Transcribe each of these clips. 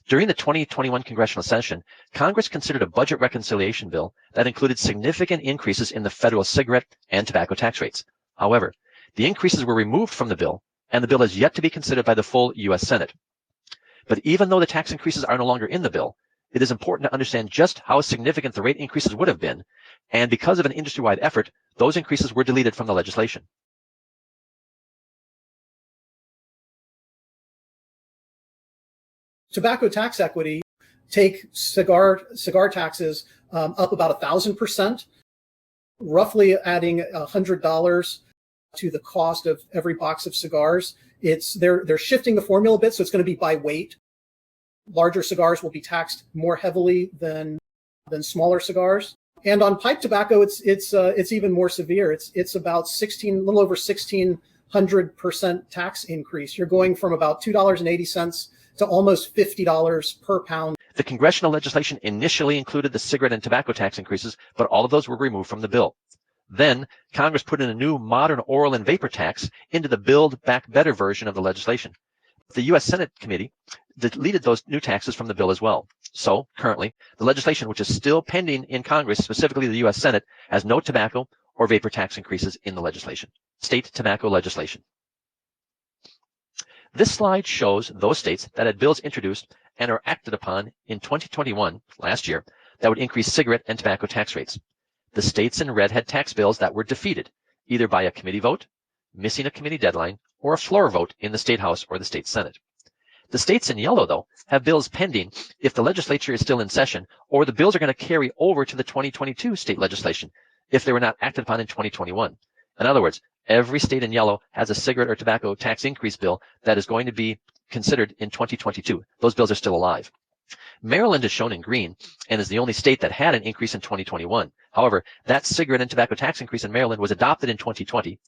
During the 2021 congressional session, Congress considered a budget reconciliation bill that included significant increases in the federal cigarette and tobacco tax rates. However, the increases were removed from the bill, and the bill is yet to be considered by the full U.S. Senate. But even though the tax increases are no longer in the bill, it is important to understand just how significant the rate increases would have been, and because of an industry-wide effort, those increases were deleted from the legislation. Tobacco tax equity take cigar taxes up about 1,000%, roughly adding $100 to the cost of every box of cigars. They're shifting the formula a bit, so it's going to be by weight. Larger cigars will be taxed more heavily than smaller cigars. And on pipe tobacco, it's even more severe. It's about a little over 1,600% tax increase. You're going from about $2.80 to almost $50 per pound. The congressional legislation initially included the cigarette and tobacco tax increases, but all of those were removed from the bill. Then Congress put in a new modern oral and vapor tax into the Build Back Better version of the legislation. The U.S. Senate committee deleted those new taxes from the bill as well. So currently, the legislation, which is still pending in Congress, specifically the U.S. Senate, has no tobacco or vapor tax increases in the legislation. State tobacco legislation. This slide shows those states that had bills introduced and are acted upon in 2021, last year, that would increase cigarette and tobacco tax rates. The states in red had tax bills that were defeated, either by a committee vote, missing a committee deadline, or a floor vote in the state house or the state senate. The states in yellow, though, have bills pending if the legislature is still in session, or the bills are going to carry over to the 2022 state legislation if they were not acted upon in 2021. In other words, every state in yellow has a cigarette or tobacco tax increase bill that is going to be considered in 2022. Those bills are still alive. Maryland is shown in green and is the only state that had an increase in 2021. However, that cigarette and tobacco tax increase in Maryland was adopted in 2020,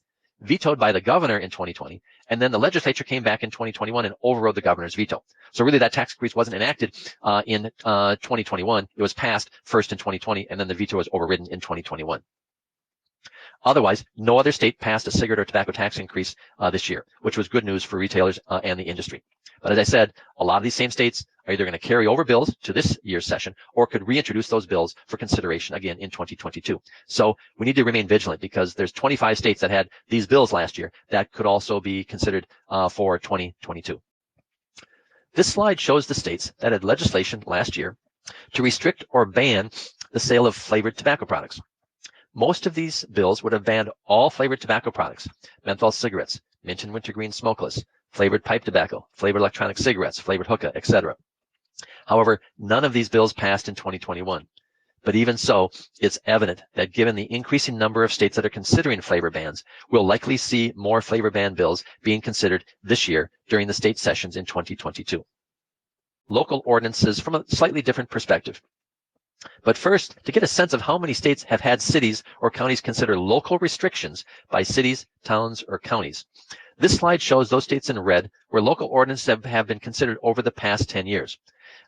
vetoed by the governor in 2020, and then the legislature came back in 2021 and overrode the governor's veto. So really that tax increase wasn't enacted in 2021. It was passed first in 2020, and then the veto was overridden in 2021. Otherwise, no other state passed a cigarette or tobacco tax increase this year, which was good news for retailers and the industry. But as I said, a lot of these same states are either going to carry over bills to this year's session or could reintroduce those bills for consideration again in 2022. So we need to remain vigilant because there's 25 states that had these bills last year that could also be considered for 2022. This slide shows the states that had legislation last year to restrict or ban the sale of flavored tobacco products. Most of these bills would have banned all flavored tobacco products, menthol cigarettes, mint and wintergreen smokeless, flavored pipe tobacco, flavored electronic cigarettes, flavored hookah, etc. However, none of these bills passed in 2021. But even so, it's evident that given the increasing number of states that are considering flavor bans, we'll likely see more flavor ban bills being considered this year during the state sessions in 2022. Local ordinances from a slightly different perspective. But first, to get a sense of how many states have had cities or counties consider local restrictions by cities, towns, or counties. This slide shows those states in red where local ordinances have been considered over the past 10 years.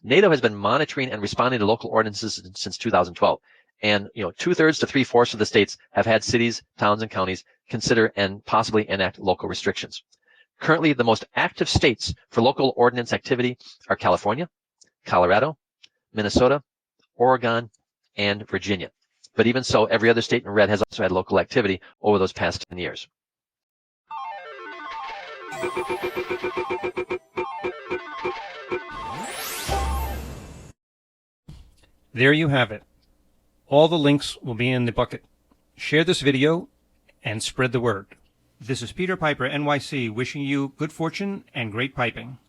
NATO has been monitoring and responding to local ordinances since 2012. And 2/3 to 3/4 of the states have had cities, towns, and counties consider and possibly enact local restrictions. Currently, the most active states for local ordinance activity are California, Colorado, Minnesota, Oregon, and Virginia. But even so, every other state in red has also had local activity over those past 10 years. There you have it. All the links will be in the bucket. Share this video and spread the word. This is Peter Piper, NYC, wishing you good fortune and great piping.